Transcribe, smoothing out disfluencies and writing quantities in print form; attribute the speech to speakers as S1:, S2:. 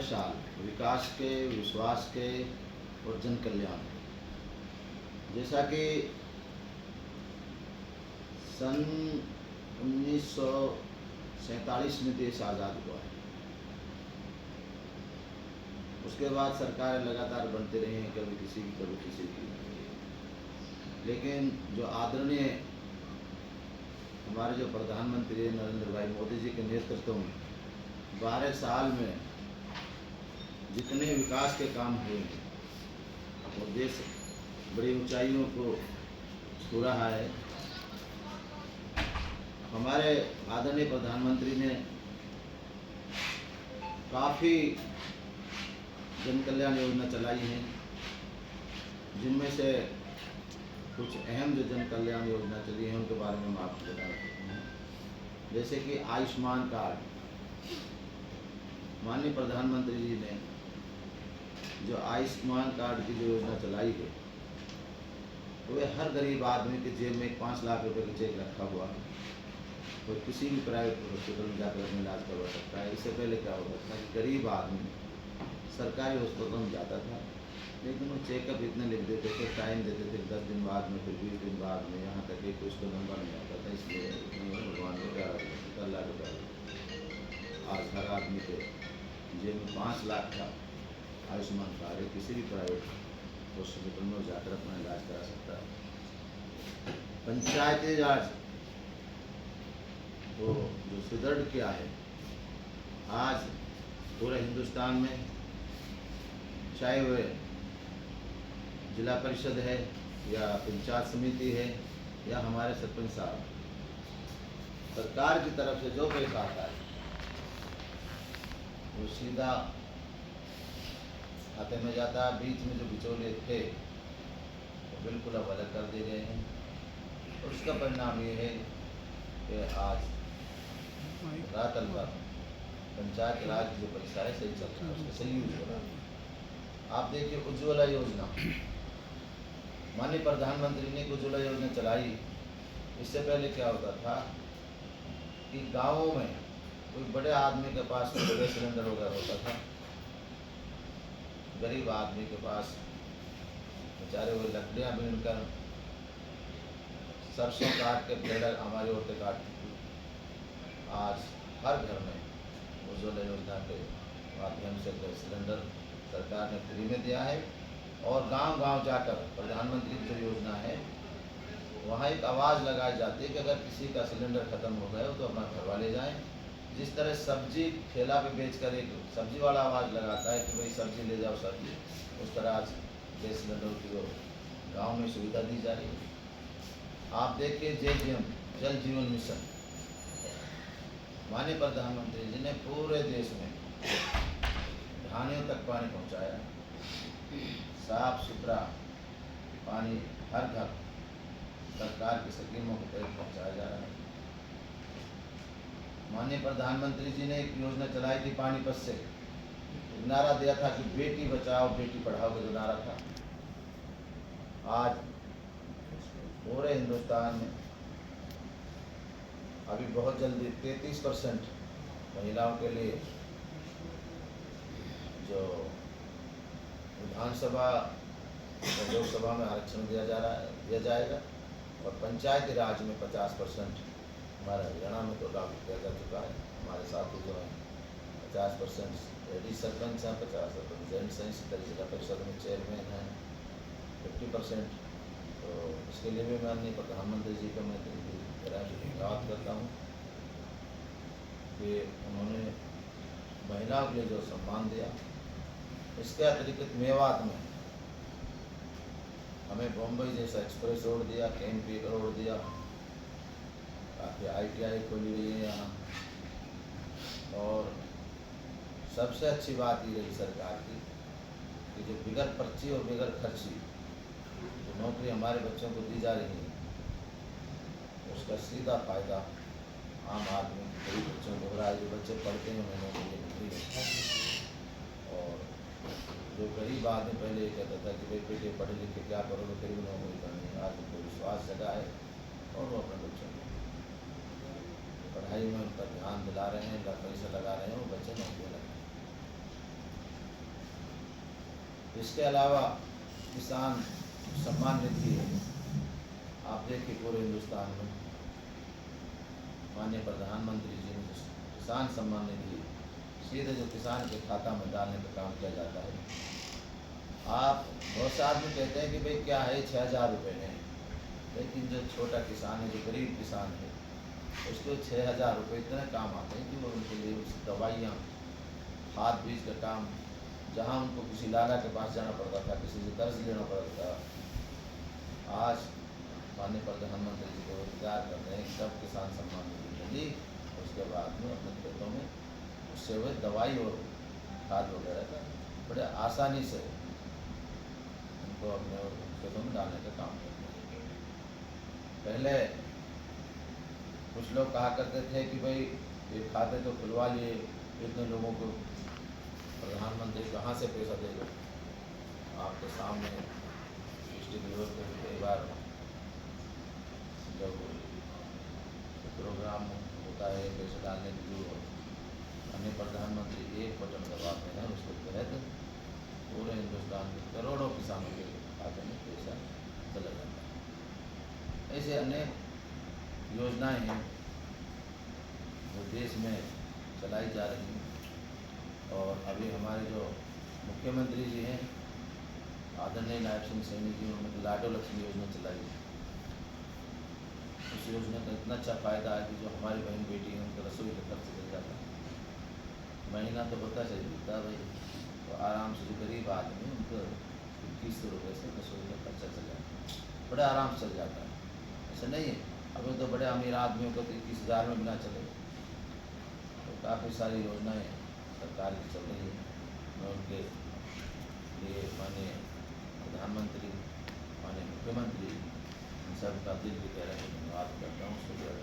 S1: साल विकास के, विश्वास के और जन कल्याण। जैसा कि सन 1947 में देश आज़ाद हुआ है, उसके बाद सरकारें लगातार बनते रही हैं, कभी किसी की कभी किसी की। लेकिन जो आदरणीय हमारे जो प्रधानमंत्री नरेंद्र भाई मोदी जी के नेतृत्व में 12 साल में जितने विकास के काम हुए हैं और देश बड़ी ऊंचाइयों को छू रहा है। हमारे आदरणीय प्रधानमंत्री ने काफ़ी जन कल्याण योजना चलाई हैं, जिनमें से कुछ अहम जो जन कल्याण योजना चली है उनके बारे में हम आपको बता सकते हैं। जैसे कि आयुष्मान कार्ड, माननीय प्रधानमंत्री जी ने जो आयुष्मान कार्ड की जो योजना चलाई है, तो वे हर गरीब आदमी के जेब में 5 लाख रुपए का चेक रखा हुआ है। कोई किसी भी प्राइवेट हॉस्पिटल में जाकर अपना इलाज करवा सकता है। इससे पहले क्या होता था कि गरीब आदमी सरकारी हॉस्पिटल में जाता था, लेकिन वो चेकअप इतने लिख देते थे, टाइम देते थे 10 दिन बाद में, फिर 20 दिन बाद में, यहाँ तक कि उसको नंबर नहीं आता था। इसलिए भगवान को क्या अल्लाह को क्या, आज हर आदमी के जेब में 5 लाख का आयुष्मान कार्ड है, किसी भी प्राइवेट हॉस्पिटल में जाकर अपना इलाज करा सकता है। पंचायती राज को जो सुदृढ़ किया है, आज पूरे हिंदुस्तान में, चाहे वह जिला परिषद है या पंचायत समिति है या हमारे सरपंच साहब, सरकार की तरफ से जो पैसा आता है वो सीधा खाते में जाता है। बीच में जो बिचौले थे वो बिल्कुल अब अलग कर दिए गए हैं, और उसका परिणाम ये है कि आज रातल पर पंचायत राज जो पैसा है सही चल रहा है, उसका सही यूज हो रहा है। आप देखिए उज्ज्वला योजना, माननीय प्रधानमंत्री ने उज्ज्वला योजना चलाई। इससे पहले क्या होता था कि गाँवों में कोई बड़े आदमी के पास गैस सिलेंडर वगैरह होता था, गरीब आदमी के पास बेचारे वो लकड़ियाँ बीनकर, सरसों काट के ब्लेडर हमारी औरतें काटती थी। आज हर घर में उज्ज्वला योजना के माध्यम से गैस सिलेंडर सरकार ने फ्री में दिया है, और गांव-गांव जाकर प्रधानमंत्री की जो योजना है वहाँ एक आवाज़ लगाई जाती है कि अगर किसी का सिलेंडर खत्म हो गया हो तो अपना घर वाले जाएँ। जिस तरह सब्जी ठेला पे बेचकर एक सब्जी वाला आवाज़ लगाता है कि भाई सब्जी ले जाओ सब्जी, उस तरह आज गैस सिलेंडर की वो गाँव में सुविधा दी जा रही है। आप देखिए जल जीवन मिशन, माननीय प्रधानमंत्री जी ने पूरे देश में ढानियों तक पानी पहुंचाया, साफ सुथरा पानी हर घर सरकार की स्कीमों के तहत पहुंचाया जा रहा है। माननीय प्रधानमंत्री जी ने एक योजना चलाई थी पानीपत से, नारा दिया था कि बेटी बचाओ बेटी पढ़ाओ का जो नारा था, आज पूरे हिंदुस्तान में अभी बहुत जल्दी 33% महिलाओं के लिए जो विधानसभा और लोकसभा में आरक्षण दिया जाएगा, और पंचायती राज में 50% हमारे हरियाणा में तो लागू किया जा चुका है। हमारे साथी जो हैं 50% लेडीज सरपंच हैं, 50% जेंट्स हैं, इसी तरह जिला परिषद में चेयरमैन हैं 50%। तो इसके लिए भी माननीय प्रधानमंत्री जी को मैं धन्यवाद करता हूँ कि उन्होंने महिलाओं के लिए जो सम्मान दिया। इसके अतिरिक्त मेवात में हमें बम्बई जैसा एक्सप्रेस रोड दिया, KMP रोड दिया, काफ़ी ITI खोली गई है यहाँ, और सबसे अच्छी बात ये रही सरकार की कि जो बिगर पर्ची और बिगर खर्ची जो नौकरी हमारे बच्चों को दी जा रही है, उसका सीधा फायदा आम आदमी गरीब बच्चों को हो रहा है। जो बच्चे पढ़ते हैं उन्हें नौकरी मिल रही है, और जो गरीब आदमी पहले ये कहता था कि भाई बेटे पढ़े लिखे क्या करोगे, फिर भी नौकरी करनी है, आज उनको विश्वास जगा है और वो अपने बच्चों को पढ़ाई में उनका ध्यान दिला रहे हैं, पैसा लगा रहे हैं, वो बच्चे नौकरी लग रहे हैं। इसके अलावा किसान सम्मान निधि है। आप देखिए पूरे हिंदुस्तान में माननीय प्रधानमंत्री जी ने जो किसान सम्मान निधि सीधे जो किसान के खाता में डालने का काम किया जाता है। आप बहुत से आदमी कहते हैं कि भाई क्या है 6,000 रुपये है, लेकिन जो छोटा किसान है, जो गरीब किसान है, उसको 6,000 रुपये इतने काम आते हैं कि वो उनके लिए उसकी दवाइयाँ, खाद बीज का काम, जहाँ उनको किसी लाला के पास जाना पड़ता था, किसी से कर्ज लेना पड़ता था, आज माननीय प्रधानमंत्री जी को इंतजार कर रहे हैं कि कब किसान सम्मान निधि मिली, उसके बाद में अपने खेतों में उससे हुए दवाई और खाद वगैरह का बड़े आसानी से उनको अपने खेतों में डालने का काम करते हैं। पहले कुछ लोग कहा करते थे कि भाई ये खाते तो खुलवा लिए, इतने लोगों को प्रधानमंत्री कहाँ से पैसा देगा। आपके सामने डिस्ट्रिक्ट लेवल पे कई बार जब प्रोग्राम होता है पैसे डालने की, जो माननीय प्रधानमंत्री एक बटन दबाते हैं, उसके तहत पूरे हिंदुस्तान के करोड़ों किसानों के खाते में पैसा चला जाता है। ऐसे अनेक योजनाएं हैं जो देश में चलाई जा रही हैं। और अभी हमारे जो मुख्यमंत्री जी हैं आदरणीय नायब सिंह सैनी जी, उन्होंने लाडो लक्ष्मी योजना चलाई। उस योजना का इतना अच्छा फ़ायदा है कि जो हमारी बहन बेटी हैं उनका रसोई का खर्च चल जाता है। महीना तो पता चल जाता है भाई, तो आराम से जो गरीब आदमी है उनको 2100 रुपये से रसोई का खर्चा चल जाता है, बड़े आराम से चल जाता है। ऐसा नहीं है, अभी तो बड़े अमीर आदमियों को तो 21,000 में बिना चले। तो काफ़ी सारी योजनाएं सरकार की चल रही है। मैं उनके लिए माननीय प्रधानमंत्री, माननीय मुख्यमंत्री, इन सब का दिल की गहराई से धन्यवाद करता हूँ। शुक्रिया।